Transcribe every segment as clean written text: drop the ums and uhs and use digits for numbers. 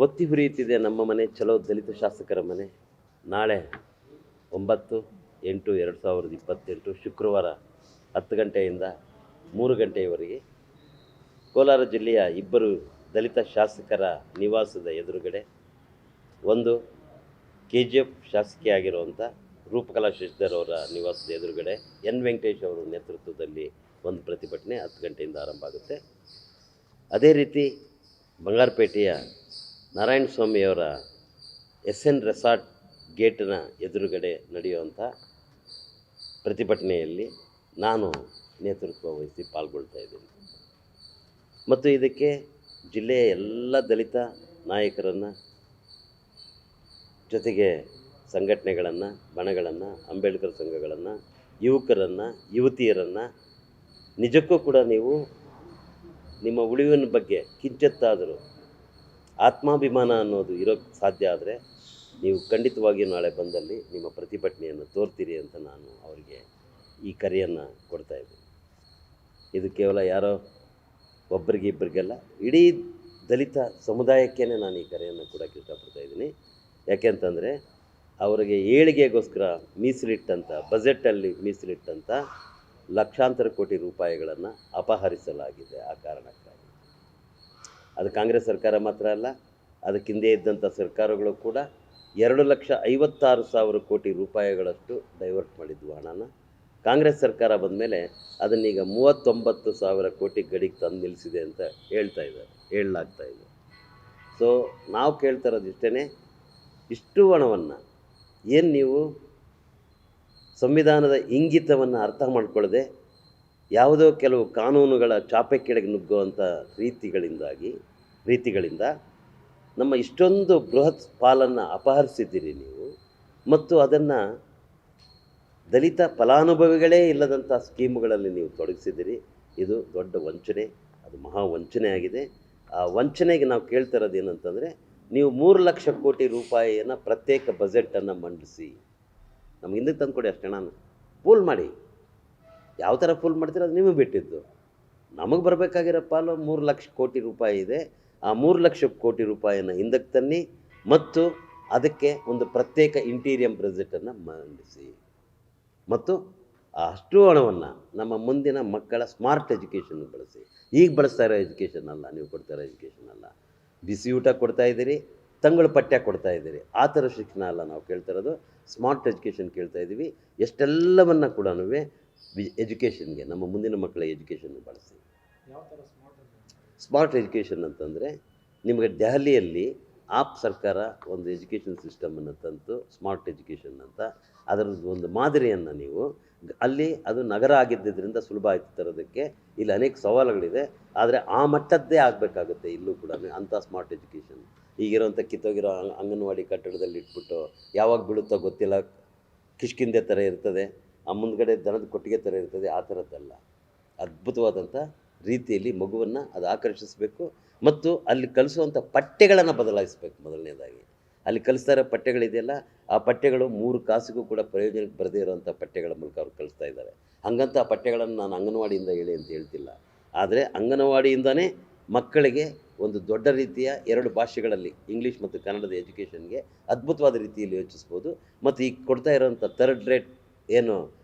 ಒತ್ತಿ ಹುರಿಯುತ್ತಿದೆ ನಮ್ಮ ಮನೆ ಚಲೋ ದಲಿತ ಶಾಸಕರ ಮನೆ. ನಾಳೆ 9/8/2028 ಶುಕ್ರವಾರ 10 ಗಂಟೆಯಿಂದ 3 ಗಂಟೆಯವರೆಗೆ ಕೋಲಾರ ಜಿಲ್ಲೆಯ ಇಬ್ಬರು ದಲಿತ ಶಾಸಕರ ನಿವಾಸದ ಎದುರುಗಡೆ, ಒಂದು KGF ಶಾಸಕಿಯಾಗಿರುವಂಥ ರೂಪಕಲಾ ಶಶಿಧರ್ ಅವರ ನಿವಾಸದ ಎದುರುಗಡೆ ಎನ್ ವೆಂಕಟೇಶ್ ಅವರ ನೇತೃತ್ವದಲ್ಲಿ ಒಂದು ಪ್ರತಿಭಟನೆ 10 ಗಂಟೆಯಿಂದ ಆರಂಭ ಆಗುತ್ತೆ. ಅದೇ ರೀತಿ ಬಂಗಾರಪೇಟೆಯ ನಾರಾಯಣ ಸ್ವಾಮಿಯವರ SN ರೆಸಾರ್ಟ್ ಗೇಟಿನ ಎದುರುಗಡೆ ನಡೆಯುವಂಥ ಪ್ರತಿಭಟನೆಯಲ್ಲಿ ನಾನು ನೇತೃತ್ವ ವಹಿಸಿ ಪಾಲ್ಗೊಳ್ತಾ ಇದ್ದೀನಿ. ಮತ್ತು ಇದಕ್ಕೆ ಜಿಲ್ಲೆಯ ಎಲ್ಲ ದಲಿತ ನಾಯಕರನ್ನು, ಜೊತೆಗೆ ಸಂಘಟನೆಗಳನ್ನು, ಬಣಗಳನ್ನು, ಅಂಬೇಡ್ಕರ್ ಸಂಘಗಳನ್ನು, ಯುವಕರನ್ನು, ಯುವತಿಯರನ್ನು, ನಿಜಕ್ಕೂ ಕೂಡ ನೀವು ನಿಮ್ಮ ಉಳಿವಿನ ಬಗ್ಗೆ ಕಿಂಚಿತ್ತಾದರೂ ಆತ್ಮಾಭಿಮಾನ ಅನ್ನೋದು ಇರೋಕ್ಕೆ ಸಾಧ್ಯ ಆದರೆ ನೀವು ಖಂಡಿತವಾಗಿಯೂ ನಾಳೆ ಬಂದಲ್ಲಿ ನಿಮ್ಮ ಪ್ರತಿಭಟನೆಯನ್ನು ತೋರ್ತೀರಿ ಅಂತ ನಾನು ಅವರಿಗೆ ಈ ಕರೆಯನ್ನು ಕೊಡ್ತಾಯಿದ್ದೀನಿ. ಇದು ಕೇವಲ ಯಾರೋ ಒಬ್ಬರಿಗೆ ಇಬ್ಬರಿಗೆಲ್ಲ, ಇಡೀ ದಲಿತ ಸಮುದಾಯಕ್ಕೇ ನಾನು ಈ ಕರೆಯನ್ನು ಕೊಡೋಕ್ಕೆ ಇಷ್ಟಪಡ್ತಾಯಿದ್ದೀನಿ. ಯಾಕೆಂತಂದರೆ ಅವರಿಗೆ ಏಳಿಗೆಗೋಸ್ಕರ ಮೀಸಲಿಟ್ಟಂಥ ಬಜೆಟಲ್ಲಿ ಮೀಸಲಿಟ್ಟಂಥ ಲಕ್ಷಾಂತರ ಕೋಟಿ ರೂಪಾಯಿಗಳನ್ನು ಅಪಹರಿಸಲಾಗಿದೆ. ಆ ಕಾರಣಕ್ಕಾಗಿ ಅದು ಕಾಂಗ್ರೆಸ್ ಸರ್ಕಾರ ಮಾತ್ರ ಅಲ್ಲ, ಅದಕ್ಕಿಂದೆ ಇದ್ದಂಥ ಸರ್ಕಾರಗಳು ಕೂಡ 2,56,000 ಕೋಟಿ ರೂಪಾಯಿಗಳಷ್ಟು ಡೈವರ್ಟ್ ಮಾಡಿದ್ವು ಹಣನ. ಕಾಂಗ್ರೆಸ್ ಸರ್ಕಾರ ಬಂದ ಮೇಲೆ ಅದನ್ನೀಗ 39,000 ಕೋಟಿ ಗಡಿಗೆ ತಂದು ನಿಲ್ಲಿಸಿದೆ ಅಂತ ಹೇಳಲಾಗ್ತಾ ಇದೆ. ಸೊ ನಾವು ಕೇಳ್ತಾ ಇರೋದು ಇಷ್ಟೇ, ಇಷ್ಟು ಹಣವನ್ನು ಏನು ನೀವು ಸಂವಿಧಾನದ ಇಂಗಿತವನ್ನು ಅರ್ಥ ಮಾಡ್ಕೊಳ್ಳದೆ ಯಾವುದೋ ಕೆಲವು ಕಾನೂನುಗಳ ಚಾಪೆ ಕೆಳಗೆ ನುಗ್ಗುವಂಥ ರೀತಿಗಳಿಂದ ನಮ್ಮ ಇಷ್ಟೊಂದು ಬೃಹತ್ ಪಾಲನ್ನು ಅಪಹರಿಸಿದ್ದೀರಿ ನೀವು. ಮತ್ತು ಅದನ್ನು ದಲಿತ ಫಲಾನುಭವಿಗಳೇ ಇಲ್ಲದಂಥ ಸ್ಕೀಮುಗಳಲ್ಲಿ ನೀವು ತೊಡಗಿಸಿದ್ದೀರಿ. ಇದು ದೊಡ್ಡ ವಂಚನೆ, ಅದು ಮಹಾ ವಂಚನೆ ಆಗಿದೆ. ಆ ವಂಚನೆಗೆ ನಾವು ಕೇಳ್ತಾ ಇರೋದು ಏನಂತಂದರೆ, ನೀವು 3 ಲಕ್ಷ ಕೋಟಿ ರೂಪಾಯಿಯನ್ನು ಪ್ರತ್ಯೇಕ ಬಜೆಟನ್ನು ಮಂಡಿಸಿ ನಮ್ಗೆ ಹಿಂದಕ್ಕೆ ತಂದುಕೊಡಿ. ಅಷ್ಟೇ, ನಾನು ಫೂಲ್ ಮಾಡಿ, ಯಾವ ಥರ ಫೂಲ್ ಮಾಡ್ತೀರೋ ಅದು ನಿಮಗೆ ಬಿಟ್ಟಿದ್ದು. ನಮಗೆ ಬರಬೇಕಾಗಿರೋ ಪಾಲು 3 ಲಕ್ಷ ಕೋಟಿ ರೂಪಾಯಿ ಇದೆ. ಆ 3 ಲಕ್ಷ ಕೋಟಿ ರೂಪಾಯಿಯನ್ನು ಹಿಂದಕ್ಕೆ ತನ್ನಿ ಮತ್ತು ಅದಕ್ಕೆ ಒಂದು ಪ್ರತ್ಯೇಕ ಇಂಟೀರಿಯಂ ಬಜೆಟನ್ನು ಮಂಡಿಸಿ ಮತ್ತು ಅಷ್ಟು ಹಣವನ್ನು ನಮ್ಮ ಮುಂದಿನ ಮಕ್ಕಳ ಸ್ಮಾರ್ಟ್ ಎಜುಕೇಷನ್ಗೆ ಬಳಸಿ. ಈಗ ಬಳಸ್ತಾ ಇರೋ ಎಜುಕೇಷನ್ ಅಲ್ಲ, ನೀವು ಕೊಡ್ತಾ ಇರೋ ಎಜುಕೇಷನ್ ಅಲ್ಲ. ಬಿಸಿ ಊಟ ಕೊಡ್ತಾಯಿದ್ದೀರಿ, ತಂಗಳು ಪಠ್ಯ ಕೊಡ್ತಾಯಿದ್ದೀರಿ, ಆ ಥರ ಶಿಕ್ಷಣ ಅಲ್ಲ ನಾವು ಕೇಳ್ತಾ ಇರೋದು. ಸ್ಮಾರ್ಟ್ ಎಜುಕೇಷನ್ ಕೇಳ್ತಾ ಇದ್ದೀವಿ. ಎಷ್ಟೆಲ್ಲವನ್ನು ಕೂಡ ಎಜುಕೇಷನ್ಗೆ, ನಮ್ಮ ಮುಂದಿನ ಮಕ್ಕಳ ಎಜುಕೇಷನ್ಗೆ ಬಳಸಿ. ಸ್ಮಾರ್ಟ್ ಎಜುಕೇಷನ್ ಅಂತಂದರೆ, ನಿಮಗೆ ದೆಹಲಿಯಲ್ಲಿ ಆಪ್ ಸರ್ಕಾರ ಒಂದು ಎಜುಕೇಷನ್ ಸಿಸ್ಟಮನ್ನು ತಂತು, ಸ್ಮಾರ್ಟ್ ಎಜುಕೇಷನ್ ಅಂತ. ಅದರದ್ದು ಒಂದು ಮಾದರಿಯನ್ನು ನೀವು ಅಲ್ಲಿ, ಅದು ನಗರ ಆಗಿದ್ದರಿಂದ ಸುಲಭ ಆಯ್ತು ತರೋದಕ್ಕೆ. ಇಲ್ಲಿ ಅನೇಕ ಸವಾಲುಗಳಿದೆ, ಆದರೆ ಆ ಮಟ್ಟದ್ದೇ ಆಗಬೇಕಾಗುತ್ತೆ ಇಲ್ಲೂ ಕೂಡ ಅಂಥ ಸ್ಮಾರ್ಟ್ ಎಜುಕೇಷನ್. ಈಗಿರೋಂಥ ಕಿತ್ತೋಗಿರೋ ಅಂಗನವಾಡಿ ಕಟ್ಟಡದಲ್ಲಿ ಇಟ್ಬಿಟ್ಟು ಯಾವಾಗ ಬೀಳುತ್ತೋ ಗೊತ್ತಿಲ್ಲ, ಕಿಷ್ಕಿಂದೆ ಥರ ಇರ್ತದೆ, ಆ ಮುಂದ್ಗಡೆ ದನದ ಕೊಟ್ಟಿಗೆ ಥರ ಇರ್ತದೆ, ಆ ಥರದ್ದಲ್ಲ. ಅದ್ಭುತವಾದಂಥ ರೀತಿಯಲ್ಲಿ ಮಗುವನ್ನು ಅದು ಆಕರ್ಷಿಸಬೇಕು ಮತ್ತು ಅಲ್ಲಿ ಕಲಿಸುವಂಥ ಪಠ್ಯಗಳನ್ನು ಬದಲಾಯಿಸಬೇಕು. ಮೊದಲನೇದಾಗಿ ಅಲ್ಲಿ ಕಲಿಸ್ತಾ ಇರೋ ಪಠ್ಯಗಳಿದೆಯಲ್ಲ, ಆ ಪಠ್ಯಗಳು 3 ಕಾಸಿಗೂ ಕೂಡ ಪ್ರಯೋಜನಕ್ಕೆ ಬರದೇ ಇರೋವಂಥ ಪಠ್ಯಗಳ ಮೂಲಕ ಅವ್ರು ಕಲಿಸ್ತಾ ಇದ್ದಾರೆ. ಹಾಗಂತ ಆ ಪಠ್ಯಗಳನ್ನು ನಾನು ಅಂಗನವಾಡಿಯಿಂದ ಹೇಳಿ ಅಂತ ಹೇಳ್ತಿಲ್ಲ, ಆದರೆ ಅಂಗನವಾಡಿಯಿಂದನೇ ಮಕ್ಕಳಿಗೆ ಒಂದು ದೊಡ್ಡ ರೀತಿಯ 2 ಭಾಷೆಗಳಲ್ಲಿ, ಇಂಗ್ಲೀಷ್ ಮತ್ತು ಕನ್ನಡದ ಎಜುಕೇಷನ್ಗೆ ಅದ್ಭುತವಾದ ರೀತಿಯಲ್ಲಿ ಯೋಚಿಸ್ಬೋದು. ಮತ್ತು ಈಗ ಕೊಡ್ತಾ ಇರೋವಂಥ 3rd ರೇಟ್ ಏನು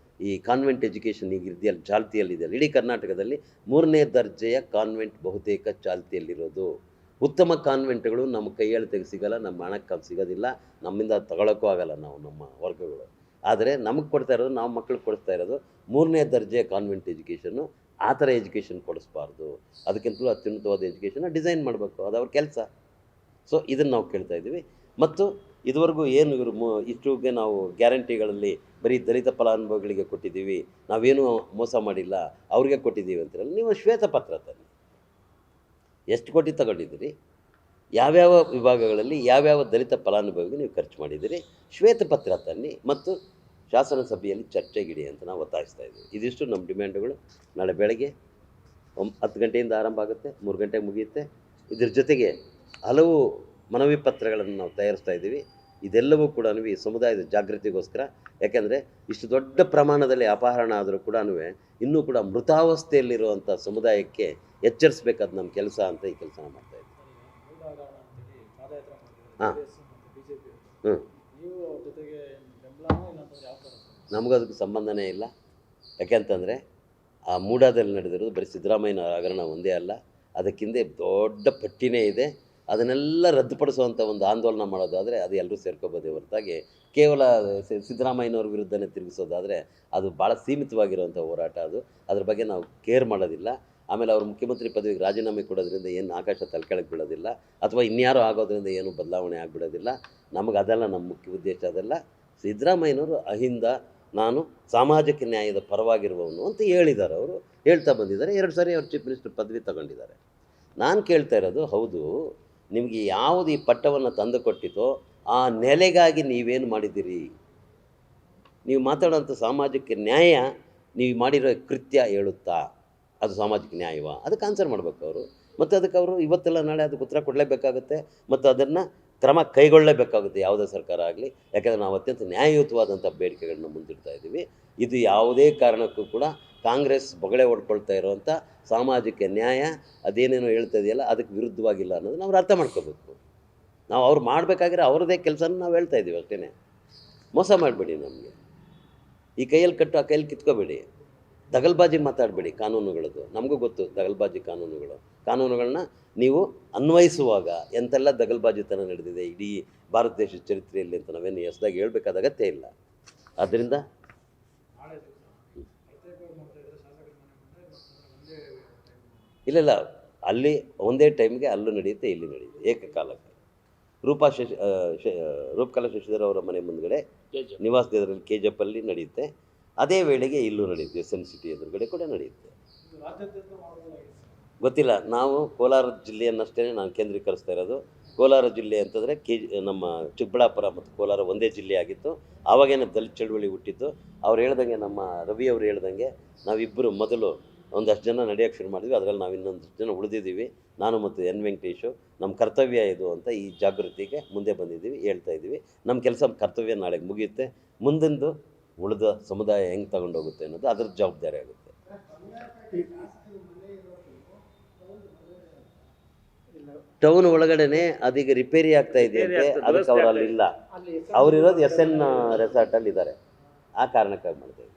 ಈ ಕಾನ್ವೆಂಟ್ ಎಜುಕೇಷನ್ ಈಗ ಇದೆಯಲ್ಲ, ಚಾಲ್ತಿಯಲ್ಲಿದೆಯಲ್ಲ, ಇಡೀ ಕರ್ನಾಟಕದಲ್ಲಿ 3ನೇ ದರ್ಜೆಯ ಕಾನ್ವೆಂಟ್ ಬಹುತೇಕ ಚಾಲ್ತಿಯಲ್ಲಿರೋದು. ಉತ್ತಮ ಕಾನ್ವೆಂಟ್ಗಳು ನಮ್ಮ ಕೈಯಲ್ಲಿ ಸಿಗಲ್ಲ, ನಮ್ಮ ಹಣಕ್ಕೆ ಸಿಗೋದಿಲ್ಲ, ನಮ್ಮಿಂದ ತಗೊಳ್ಳೋಕ್ಕೂ ಆಗಲ್ಲ ನಾವು, ನಮ್ಮ ವರ್ಗಗಳು. ಆದರೆ ನಮಗೆ ಕೊಡ್ತಾ ಇರೋದು, ನಾವು ಮಕ್ಕಳಿಗೆ ಕೊಡಿಸ್ತಾ ಇರೋದು 3ನೇ ದರ್ಜೆಯ ಕಾನ್ವೆಂಟ್ ಎಜುಕೇಷನ್ನು. ಆ ಥರ ಎಜುಕೇಷನ್ ಕೊಡಿಸ್ಬಾರ್ದು, ಅದಕ್ಕಿಂತಲೂ ಅತ್ಯುನ್ನತವಾದ ಎಜುಕೇಷನ್ನ ಡಿಸೈನ್ ಮಾಡಬೇಕು, ಅದು ಅವ್ರ ಕೆಲಸ. ಸೊ ಇದನ್ನು ನಾವು ಕೇಳ್ತಾ ಇದ್ದೀವಿ. ಮತ್ತು ಇದುವರೆಗೂ ಏನು ಇವರು ಇಷ್ಟುಗೆ ನಾವು ಗ್ಯಾರಂಟಿಗಳಲ್ಲಿ ಬರೀ ದಲಿತ ಫಲಾನುಭವಿಗಳಿಗೆ ಕೊಟ್ಟಿದ್ದೀವಿ, ನಾವೇನು ಮೋಸ ಮಾಡಿಲ್ಲ, ಅವ್ರಿಗೆ ಕೊಟ್ಟಿದ್ದೀವಿ ಅಂತೀರಲ್ಲ, ನೀವು ಶ್ವೇತಪತ್ರ ತನ್ನಿ. ಎಷ್ಟು ಕೋಟಿ ತಗೊಂಡಿದ್ದೀರಿ, ಯಾವ್ಯಾವ ವಿಭಾಗಗಳಲ್ಲಿ ಯಾವ್ಯಾವ ದಲಿತ ಫಲಾನುಭವಿಗೆ ನೀವು ಖರ್ಚು ಮಾಡಿದ್ದೀರಿ, ಶ್ವೇತಪತ್ರ ತನ್ನಿ ಮತ್ತು ಶಾಸನ ಸಭೆಯಲ್ಲಿ ಚರ್ಚೆಗಿಡಿ ಅಂತ ನಾವು ಒತ್ತಾಯಿಸ್ತಾ ಇದ್ದೀವಿ. ಇದಿಷ್ಟು ನಮ್ಮ ಡಿಮ್ಯಾಂಡುಗಳು. ನಾಳೆ ಬೆಳಗ್ಗೆ 10 ಗಂಟೆಯಿಂದ ಆರಂಭ ಆಗುತ್ತೆ, 3 ಗಂಟೆಗೆ ಮುಗಿಯುತ್ತೆ. ಇದ್ರ ಜೊತೆಗೆ ಹಲವು ಮನವಿ ಪತ್ರಗಳನ್ನು ನಾವು ತಯಾರಿಸ್ತಾ ಇದ್ದೀವಿ. ಇದೆಲ್ಲವೂ ಕೂಡ ಈ ಸಮುದಾಯದ ಜಾಗೃತಿಗೋಸ್ಕರ. ಯಾಕೆಂದರೆ ಇಷ್ಟು ದೊಡ್ಡ ಪ್ರಮಾಣದಲ್ಲಿ ಅಪಹರಣ ಆದರೂ ಕೂಡ ಇನ್ನೂ ಕೂಡ ಮೃತಾವಸ್ಥೆಯಲ್ಲಿರುವಂಥ ಸಮುದಾಯಕ್ಕೆ ಎಚ್ಚರಿಸಬೇಕಾದ ನಮ್ಮ ಕೆಲಸ ಅಂತ ಈ ಕೆಲಸನ ಮಾಡ್ತಾಯಿದ್ದೀವಿ. ಹಾಂ ಬಿಜೆಪಿ ಹ್ಞೂ ನೀವು ಅವ್ರ ಜೊತೆಗೆ ಬೆಂಬಲನೋ ಇಲ್ಲಾಂತಂದ್ರೆ ಯಾವ ಥರ ಸರ್? ನಮಗೂ ಅದಕ್ಕೆ ಸಂಬಂಧನೇ ಇಲ್ಲ. ಯಾಕೆಂತಂದರೆ ಆ ಮೂಡಾದಲ್ಲಿ ನಡೆದಿರೋದು ಬರೀ ಸಿದ್ದರಾಮಯ್ಯನ ಹಗರಣ ಒಂದೇ ಅಲ್ಲ, ಅದಕ್ಕಿಂತ ದೊಡ್ಡ ಪಟ್ಟಿನೇ ಇದೆ. ಅದನ್ನೆಲ್ಲ ರದ್ದುಪಡಿಸುವಂಥ ಒಂದು ಆಂದೋಲನ ಮಾಡೋದಾದರೆ ಅದು ಎಲ್ಲರೂ ಸೇರ್ಕೋಬೋದೇ ಹೊರತಾಗಿ ಕೇವಲ ಸಿದ್ದರಾಮಯ್ಯನವ್ರ ವಿರುದ್ಧನೇ ತಿರುಗಿಸೋದಾದರೆ ಅದು ಭಾಳ ಸೀಮಿತವಾಗಿರುವಂಥ ಹೋರಾಟ ಅದು. ಅದ್ರ ಬಗ್ಗೆ ನಾವು ಕೇರ್ ಮಾಡೋದಿಲ್ಲ. ಆಮೇಲೆ ಅವರು ಮುಖ್ಯಮಂತ್ರಿ ಪದವಿಗೆ ರಾಜೀನಾಮೆ ಕೊಡೋದ್ರಿಂದ ಏನು ಆಕಾಶ ತಲೆಕೆಳಗೆ ಬೀಳೋದಿಲ್ಲ, ಅಥವಾ ಇನ್ಯಾರೋ ಆಗೋದ್ರಿಂದ ಏನು ಬದಲಾವಣೆ ಆಗಿಬಿಡೋದಿಲ್ಲ. ನಮಗೆ ಅದೆಲ್ಲ ನಮ್ಮ ಮುಖ್ಯ ಉದ್ದೇಶ ಅದೆಲ್ಲ. ಸಿದ್ದರಾಮಯ್ಯನವರು ಅಹಿಂದ, ನಾನು ಸಾಮಾಜಿಕ ನ್ಯಾಯದ ಪರವಾಗಿರುವವನು ಅಂತ ಹೇಳಿದ್ದಾರೆ. ಅವರು ಹೇಳ್ತಾ ಬಂದಿದ್ದಾರೆ. 2 ಸಾರಿ ಅವರು ಚೀಫ್ ಮಿನಿಸ್ಟರ್ ಪದವಿ ತಗೊಂಡಿದ್ದಾರೆ. ನಾನು ಕೇಳ್ತಾ ಇರೋದು, ಹೌದು, ನಿಮಗೆ ಯಾವುದು ಈ ಪಟ್ಟವನ್ನು ತಂದು ಕೊಟ್ಟಿತೋ ಆ ನೆಲೆಗಾಗಿ ನೀವೇನು ಮಾಡಿದ್ದೀರಿ? ನೀವು ಮಾತಾಡೋಂಥ ಸಾಮಾಜಿಕ ನ್ಯಾಯ ನೀವು ಮಾಡಿರೋ ಕೃತ್ಯ ಹೇಳುತ್ತಾ? ಅದು ಸಾಮಾಜಿಕ ನ್ಯಾಯವಾ? ಅದಕ್ಕೆ ಆನ್ಸರ್ ಮಾಡಬೇಕು ಅವರು. ಮತ್ತು ಅದಕ್ಕೆ ಅವರು ಇವತ್ತೆಲ್ಲ ನಾಳೆ ಅದಕ್ಕೆ ಉತ್ತರ ಕೊಡಲೇಬೇಕಾಗುತ್ತೆ ಮತ್ತು ಅದನ್ನು ಕ್ರಮ ಕೈಗೊಳ್ಳಲೇಬೇಕಾಗುತ್ತೆ ಯಾವುದೇ ಸರ್ಕಾರ ಆಗಲಿ. ಯಾಕೆಂದರೆ ನಾವು ಅತ್ಯಂತ ನ್ಯಾಯಯುತವಾದಂಥ ಬೇಡಿಕೆಗಳನ್ನ ಮುಂದಿಡ್ತಾ ಇದ್ದೀವಿ. ಇದು ಯಾವುದೇ ಕಾರಣಕ್ಕೂ ಕೂಡ ಕಾಂಗ್ರೆಸ್ ಬೊಗಳೆ ಹೊಡ್ಕೊಳ್ತಾ ಇರೋವಂಥ ಸಾಮಾಜಿಕ ನ್ಯಾಯ ಅದೇನೇನೋ ಹೇಳ್ತಾ ಇದೆಯಲ್ಲ ಅದಕ್ಕೆ ವಿರುದ್ಧವಾಗಿಲ್ಲ ಅನ್ನೋದನ್ನ ಅವ್ರು ಅರ್ಥ ಮಾಡ್ಕೋಬೇಕು. ನಾವು ಅವ್ರು ಮಾಡಬೇಕಾಗಿರೋ ಅವ್ರದ್ದೇ ಕೆಲಸನ ನಾವು ಹೇಳ್ತಾ ಇದ್ದೀವಿ ಅಷ್ಟೇ. ಮೋಸ ಮಾಡಬೇಡಿ ನಮಗೆ. ಈ ಕೈಯಲ್ಲಿ ಕಟ್ಟು ಆ ಕೈಯಲ್ಲಿ ಕಿತ್ಕೋಬೇಡಿ. ದಗಲ್ಬಾಜಿ ಮಾತಾಡಬೇಡಿ. ಕಾನೂನುಗಳದ್ದು ನಮಗೂ ಗೊತ್ತು, ದಗಲ್ಬಾಜಿ ಕಾನೂನುಗಳನ್ನ ನೀವು ಅನ್ವಯಿಸುವಾಗ ಎಂತೆಲ್ಲ ದಗಲ್ಬಾಜಿತನ ನಡೆದಿದೆ ಇಡೀ ಭಾರತ ದೇಶದ ಚರಿತ್ರೆಯಲ್ಲಿ ಅಂತ ನಾವೇನು ಹೊಸದಾಗಿ ಹೇಳ್ಬೇಕಾದ ಅಗತ್ಯ ಇಲ್ಲ. ಆದ್ದರಿಂದ ಇಲ್ಲ, ಅಲ್ಲಿ ಒಂದೇ ಟೈಮ್ಗೆ ಅಲ್ಲೂ ನಡೆಯುತ್ತೆ, ಇಲ್ಲಿ ನಡೆಯುತ್ತೆ, ಏಕಕಾಲಕ್ಕೆ. ರೂಪಕಲಾ ಶಶಿಧರ್ ಅವರ ಮನೆ ಮುಂದ್ಗಡೆ ನಿವಾಸದಲ್ಲಿ KGF ಅಲ್ಲಿ ನಡೆಯುತ್ತೆ. ಅದೇ ವೇಳೆಗೆ ಇಲ್ಲೂ ನಡೆಯುತ್ತೆ, SN ಸಿಟಿ ಎದುರುಗಡೆ ಕೂಡ ನಡೆಯುತ್ತೆ. ಗೊತ್ತಿಲ್ಲ, ನಾವು ಕೋಲಾರ ಜಿಲ್ಲೆಯನ್ನಷ್ಟೇ ನಾನು ಕೇಂದ್ರೀಕರಿಸ್ತಾ ಇರೋದು. ಕೋಲಾರ ಜಿಲ್ಲೆ ಅಂತಂದರೆ ನಮ್ಮ ಚಿಕ್ಕಬಳ್ಳಾಪುರ ಮತ್ತು ಕೋಲಾರ ಒಂದೇ ಜಿಲ್ಲೆ ಆಗಿತ್ತು. ಆವಾಗೇನೆ ದಲಿತ ಚಳವಳಿ ಹುಟ್ಟಿದ್ದು. ಅವ್ರು ಹೇಳ್ದಂಗೆ, ನಮ್ಮ ರವಿ ಅವರು ಹೇಳ್ದಂಗೆ, ನಾವಿಬ್ಬರು ಮೊದಲು ಒಂದಷ್ಟು ಜನ ನಡೆಯೋಕ್ಕೆ ಶುರು ಮಾಡಿದ್ವಿ. ಅದರಲ್ಲಿ ನಾವು ಇನ್ನೊಂದಷ್ಟು ಜನ ಉಳಿದಿದ್ದೀವಿ, ನಾನು ಮತ್ತು N ವೆಂಕಟೇಶು. ನಮ್ಮ ಕರ್ತವ್ಯ ಇದು ಅಂತ ಈ ಜಾಗೃತಿಗೆ ಮುಂದೆ ಬಂದಿದ್ದೀವಿ, ಹೇಳ್ತಾ ಇದ್ದೀವಿ. ನಮ್ಮ ಕೆಲಸ ಕರ್ತವ್ಯ ನಾಳೆಗೆ ಮುಗಿಯುತ್ತೆ. ಮುಂದಿಂದು ಉಳಿದ ಸಮುದಾಯ ಹೆಂಗೆ ತಗೊಂಡೋಗುತ್ತೆ ಅನ್ನೋದು ಅದ್ರ ಜವಾಬ್ದಾರಿ ಆಗುತ್ತೆ. ಟೌನ್ ಒಳಗಡೆನೆ ಅದೀಗ ರಿಪೇರಿ ಆಗ್ತಾ ಇದೆಯಂತೆ, ಅದಕ್ಕೆ ಅವ್ರು ಅಲ್ಲಿ ಇಲ್ಲ. ಅವರಿರೋದು SN ರೆಸಾರ್ಟಲ್ಲಿ ಇದ್ದಾರೆ. ಆ ಕಾರಣಕ್ಕಾಗಿ ಮಾಡ್ತಾ ಇದ್ದೀವಿ.